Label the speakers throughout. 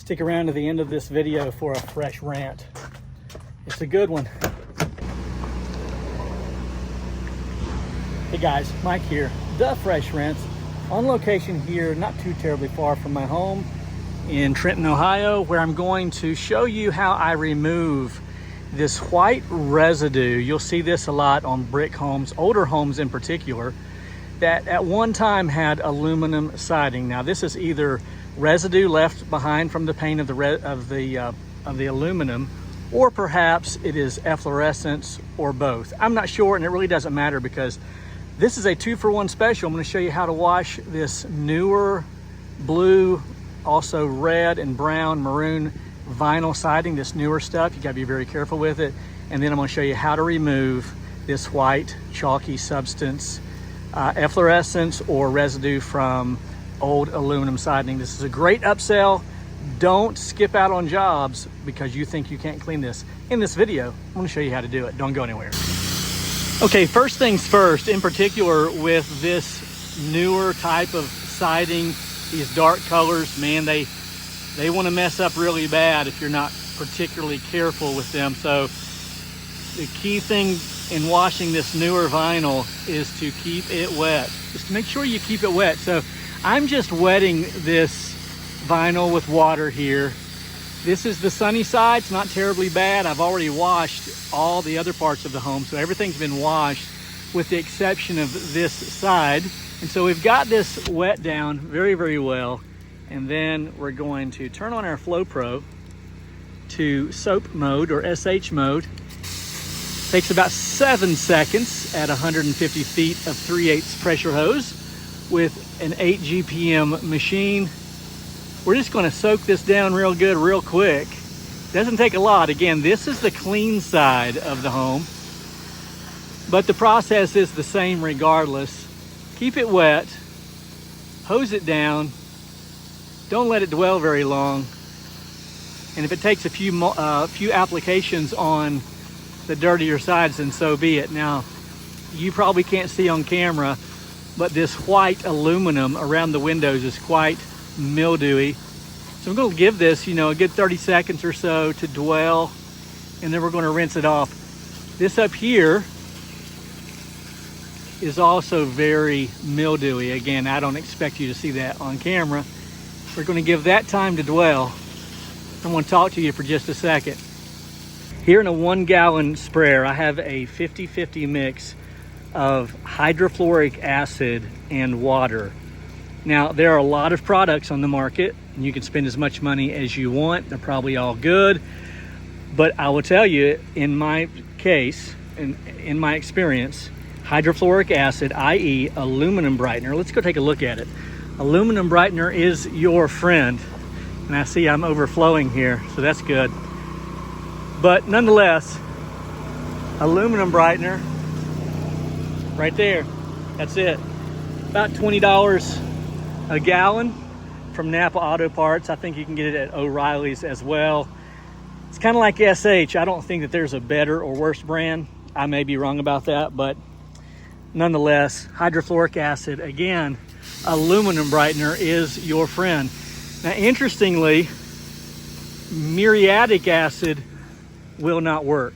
Speaker 1: Stick around to the end of this video for a fresh rant. It's a good one. Hey guys, Mike here, the Fresh Rants, on location here, not too terribly far from my home in Trenton, Ohio, where I'm going to show you how I remove this white residue. You'll see this a lot on brick homes, older homes in particular, that at one time had aluminum siding. Now this is either residue left behind from the paint of the aluminum, or perhaps it is efflorescence, or both. I'm not sure, and it really doesn't matter because this is a 2-for-1 special. I'm going to show you how to wash this newer blue, also red and brown, maroon vinyl siding, this newer stuff. You got to be very careful with it. And then I'm going to show you how to remove this white chalky substance, efflorescence or residue from old aluminum siding. This is a great upsell. Don't skip out on jobs because you think you can't clean this. In this video, I'm going to show you how to do it. Don't go anywhere. Okay, first things first, in particular with this newer type of siding, these dark colors, man, they want to mess up really bad if you're not particularly careful with them. So the key thing in washing this newer vinyl is to keep it wet. Just make sure you keep it wet. So I'm just wetting this vinyl with water here. This is the sunny side. It's not terribly bad. I've already washed all the other parts of the home, so everything's been washed with the exception of this side. And so we've got this wet down very, very well. And then we're going to turn on our Flow Pro to soap mode or SH mode. Takes about 7 seconds at 150 feet of 3/8 pressure hose with an 8 GPM machine. We're just going to soak this down real good, real quick. Doesn't take a lot. Again, this is the clean side of the home, but the process is the same regardless. Keep it wet, hose it down, don't let it dwell very long. And if it takes a few applications on the dirtier sides, then so be it. Now, you probably can't see on camera, but this white aluminum around the windows is quite mildewy. So I'm going to give this, a good 30 seconds or so to dwell, and then we're going to rinse it off. This up here is also very mildewy. Again, I don't expect you to see that on camera. We're going to give that time to dwell. I'm going to talk to you for just a second. Here in a 1-gallon sprayer, I have a 50-50 mix of hydrofluoric acid and water. Now, there are a lot of products on the market, and you can spend as much money as you want. They're probably all good. But I will tell you, in my case, in my experience, hydrofluoric acid, i.e. aluminum brightener, let's go take a look at it. Aluminum brightener is your friend. And I see I'm overflowing here, so that's good. But nonetheless, aluminum brightener, right there, that's it. About $20 a gallon from Napa Auto Parts. I think you can get it at O'Reilly's as well. It's kind of like SH. I don't think that there's a better or worse brand. I may be wrong about that, but nonetheless, hydrofluoric acid, again, aluminum brightener is your friend. Now, interestingly, muriatic acid will not work.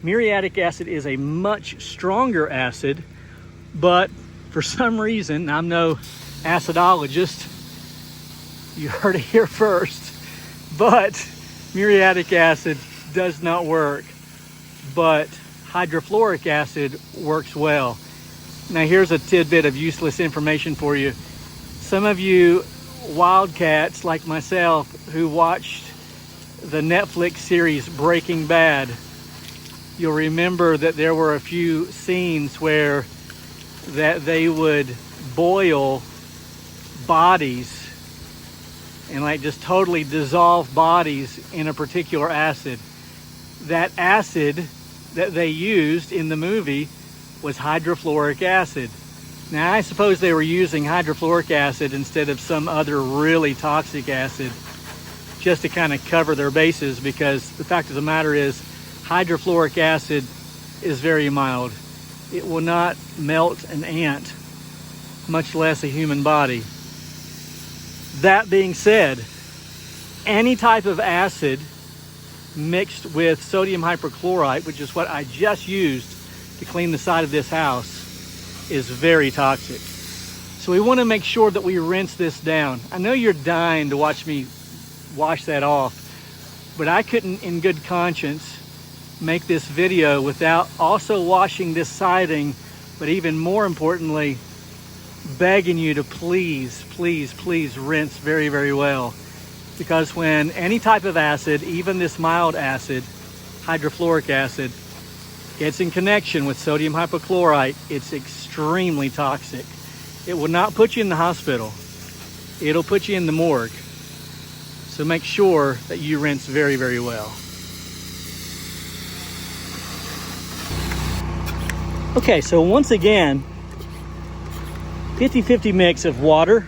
Speaker 1: Muriatic acid is a much stronger acid, but for some reason, I'm no acidologist, you heard it here first, but muriatic acid does not work, but hydrofluoric acid works well. Now here's a tidbit of useless information for you. Some of you wildcats like myself who watched the Netflix series Breaking Bad, you'll remember that there were a few scenes where that they would boil bodies and like just totally dissolve bodies in a particular acid. That acid that they used in the movie was hydrofluoric acid. Now I suppose they were using hydrofluoric acid instead of some other really toxic acid just to kind of cover their bases, because the fact of the matter is hydrofluoric acid is very mild. It will not melt an ant, much less a human body. That being said, any type of acid mixed with sodium hypochlorite, which is what I just used to clean the side of this house, is very toxic. So we want to make sure that we rinse this down. I know you're dying to watch me wash that off, but I couldn't in good conscience make this video without also washing this siding, but even more importantly, begging you to please, please, please rinse very, very well. Because when any type of acid, even this mild acid, hydrofluoric acid, gets in connection with sodium hypochlorite, it's extremely toxic. It will not put you in the hospital. It'll put you in the morgue. So make sure that you rinse very, very well. Okay, so once again, 50-50 mix of water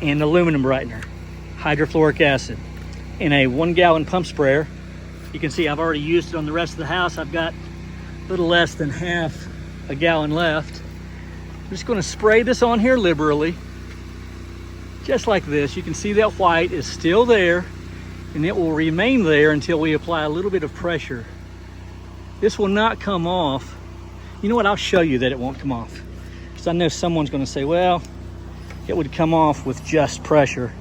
Speaker 1: and aluminum brightener, hydrofluoric acid, in a 1 gallon pump sprayer. You can see I've already used it on the rest of the house. I've got a little less than half a gallon left. I'm just going to spray this on here liberally, just like this. You can see that white is still there, and it will remain there until we apply a little bit of pressure. This will not come off. You know what? I'll show you that it won't come off, because I know someone's going to say, well, it would come off with just pressure.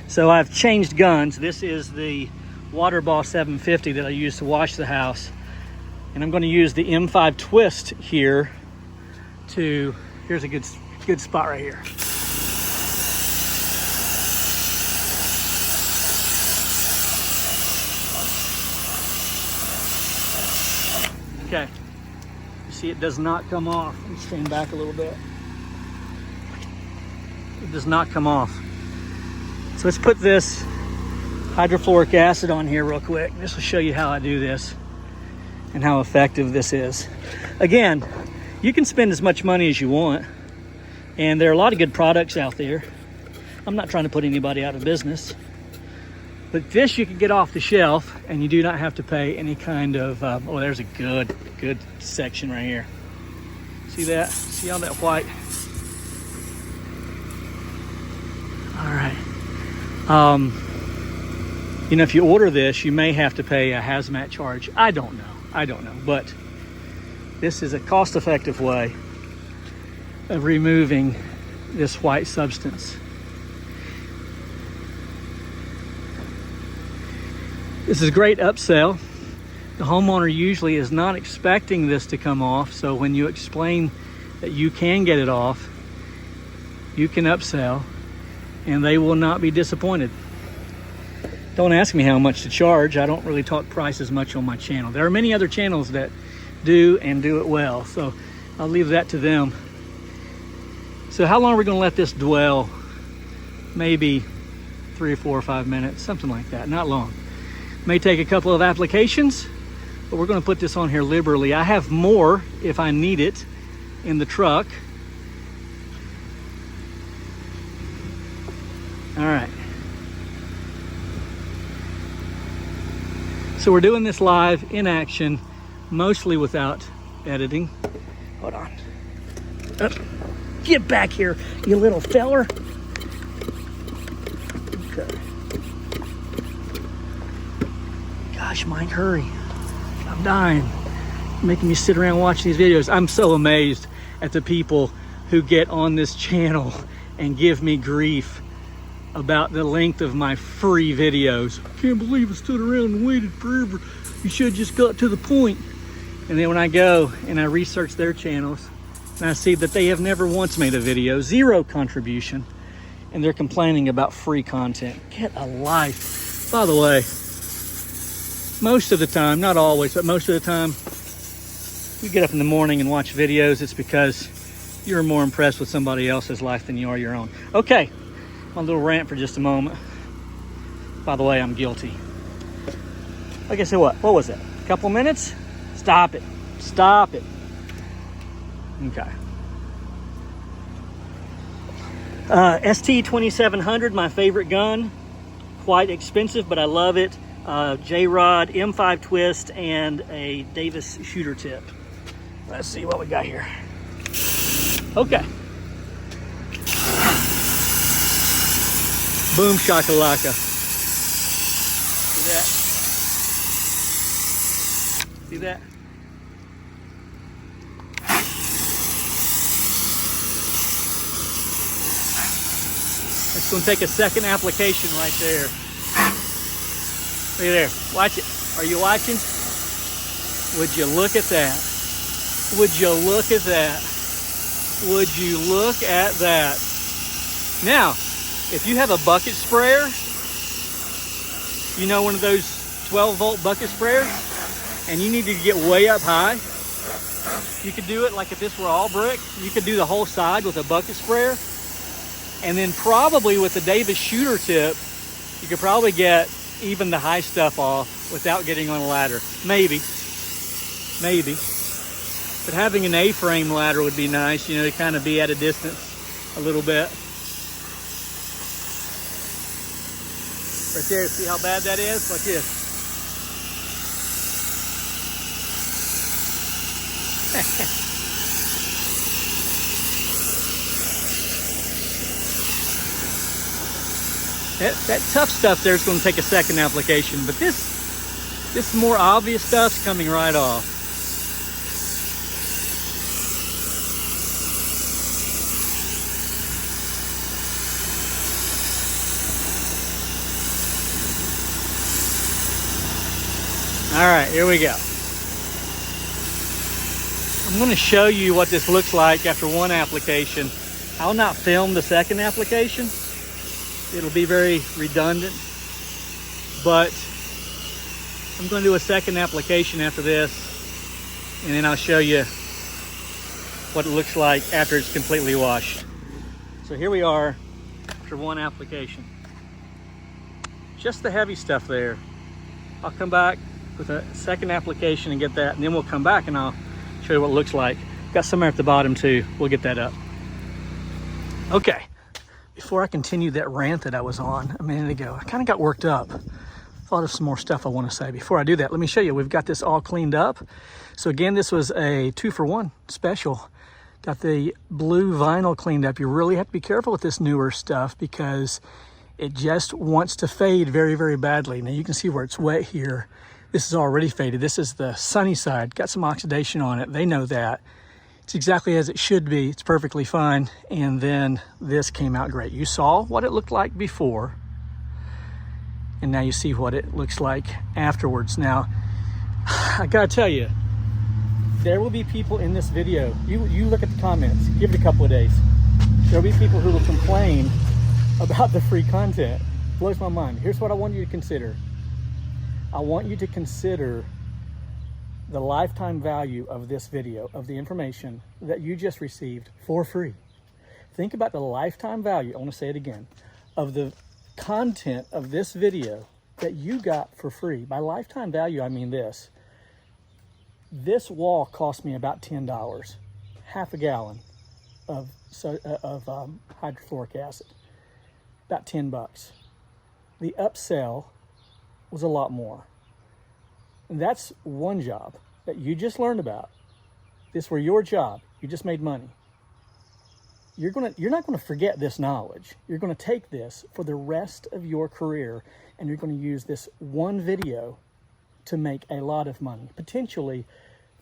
Speaker 1: So I've changed guns. This is the Water Ball 750 that I use to wash the house, and I'm going to use the M5 twist here to, here's a good spot right here. Okay, you see it does not come off. Let me stand back a little bit. It does not come off. So let's put this hydrofluoric acid on here real quick. This will show you how I do this and how effective this is. Again, you can spend as much money as you want, and there are a lot of good products out there. I'm not trying to put anybody out of business, but this you can get off the shelf, and you do not have to pay any kind of, oh, there's a good section right here. See that? See all that white? All right. You know, if you order this, you may have to pay a hazmat charge. I don't know, but this is a cost-effective way of removing this white substance. This is a great upsell. The homeowner usually is not expecting this to come off, so when you explain that you can get it off, you can upsell, and they will not be disappointed. Don't ask me how much to charge. I don't really talk prices much on my channel. There are many other channels that do and do it well, so I'll leave that to them. So how long are we going to let this dwell? Maybe 3 or 4 or 5 minutes, something like that. Not long. May take a couple of applications, but we're going to put this on here liberally. I have more if I need it in the truck. All right. So we're doing this live in action, mostly without editing. Hold on. Get back here, you little feller. Okay. Gosh, Mike, hurry. I'm dying. You're making me sit around watching these videos. I'm so amazed at the people who get on this channel and give me grief about the length of my free videos. I can't believe I stood around and waited forever. You should have just got to the point. And then when I go and I research their channels, and I see that they have never once made a video, 0 contribution, and they're complaining about free content. Get a life. By the way, most of the time, not always, but most of the time, you get up in the morning and watch videos, it's because you're more impressed with somebody else's life than you are your own. Okay. A little rant for just a moment. By the way, I'm guilty. Like I said, what was that? A couple minutes? Stop it. Stop it. Okay. ST2700, my favorite gun. Quite expensive, but I love it. J-Rod, M5 twist, and a Davis shooter tip. Let's see what we got here. Okay. Boom shakalaka. See that? See that? It's going to take a second application right there. Look at there. Watch it. Are you watching? Would you look at that? Would you look at that? Would you look at that? Now, if you have a bucket sprayer, you know, one of those 12-volt bucket sprayers, and you need to get way up high, you could do it like if this were all brick. You could do the whole side with a bucket sprayer. And then probably with the Davis shooter tip, you could probably get even the high stuff off without getting on a ladder. Maybe. Maybe. But having an A-frame ladder would be nice, you know, to kind of be at a distance a little bit. Right there, see how bad that is? Like this. That tough stuff there is going to take a second application, but this more obvious stuff's coming right off. All right, here we go. I'm going to show you what this looks like after one application. I'll not film the second application. It'll be very redundant, but I'm going to do a second application after this, and then I'll show you what it looks like after it's completely washed. So here we are after one application. Just the heavy stuff there. I'll come back with a second application and get that, and then we'll come back and I'll show you what it looks like. Got some at the bottom too. We'll get that up. Okay. Before I continue that rant that I was on a minute ago, I kind of got worked up. Thought of some more stuff I want to say. Before I do that, let me show you. We've got this all cleaned up. So again, this was a 2-for-1 special. Got the blue vinyl cleaned up. You really have to be careful with this newer stuff because it just wants to fade very, very badly. Now you can see where it's wet here. This is already faded. This is the sunny side. Got some oxidation on it. They know that. It's exactly as it should be. It's perfectly fine. And then this came out great. You saw what it looked like before, and now you see what it looks like afterwards. Now, I gotta tell you, there will be people in this video. You look at the comments, give it a couple of days. There'll be people who will complain about the free content. Blows my mind. Here's what I want you to consider. I want you to consider the lifetime value of this video, of the information that you just received for free. Think about the lifetime value, I want to say it again, of the content of this video that you got for free. By lifetime value, I mean this. This wall cost me about $10, half a gallon of hydrofluoric acid, about 10 bucks. The upsell was a lot more. And that's one job that you just learned about. This were your job. You just made money. You're not going to forget this knowledge. You're going to take this for the rest of your career, and you're going to use this one video to make a lot of money, potentially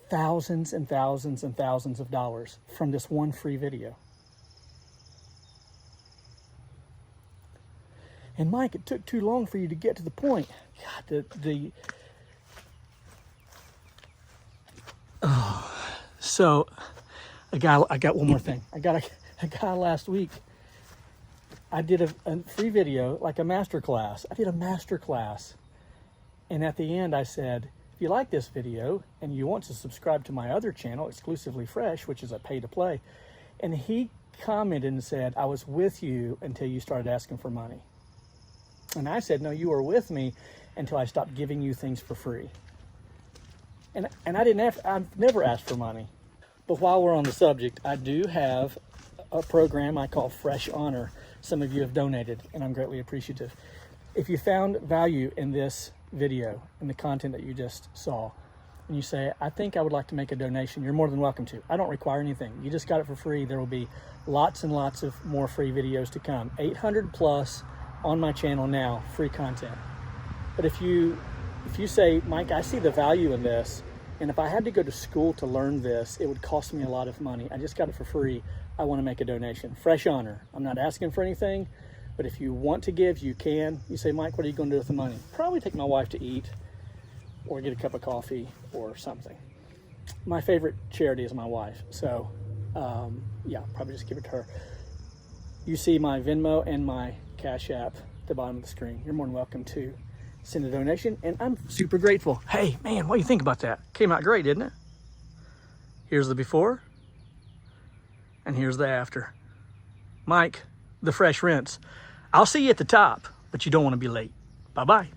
Speaker 1: thousands and thousands and thousands of dollars from this one free video. And Mike, it took too long for you to get to the point. God, so I got one more thing. I got a guy last week. I did a free video, like a master class. I did a master class. And at the end I said, if you like this video and you want to subscribe to my other channel, Exclusively Fresh, which is a pay to play. And he commented and said, I was with you until you started asking for money. And I said, no, you were with me until I stopped giving you things for free. And I've never asked for money. But while we're on the subject, I do have a program I call Fresh Honor. Some of you have donated, and I'm greatly appreciative. If you found value in this video, in the content that you just saw, and you say, I think I would like to make a donation, you're more than welcome to. I don't require anything. You just got it for free. There will be lots and lots of more free videos to come. 800 plus on my channel now, free content. But if you say, Mike, I see the value in this, and if I had to go to school to learn this, it would cost me a lot of money. I just got it for free. I want to make a donation. Fresh honor. I'm not asking for anything, but if you want to give, you can. You say, Mike, what are you going to do with the money? Probably take my wife to eat or get a cup of coffee or something. My favorite charity is my wife. So yeah, probably just give it to her. You see my Venmo and my Cash App at the bottom of the screen. You're more than welcome to send a donation, and I'm super grateful. Hey, man, what do you think about that? Came out great, didn't it? Here's the before, and here's the after. Mike, the Fresh Rinse. I'll see you at the top, but you don't want to be late. Bye-bye.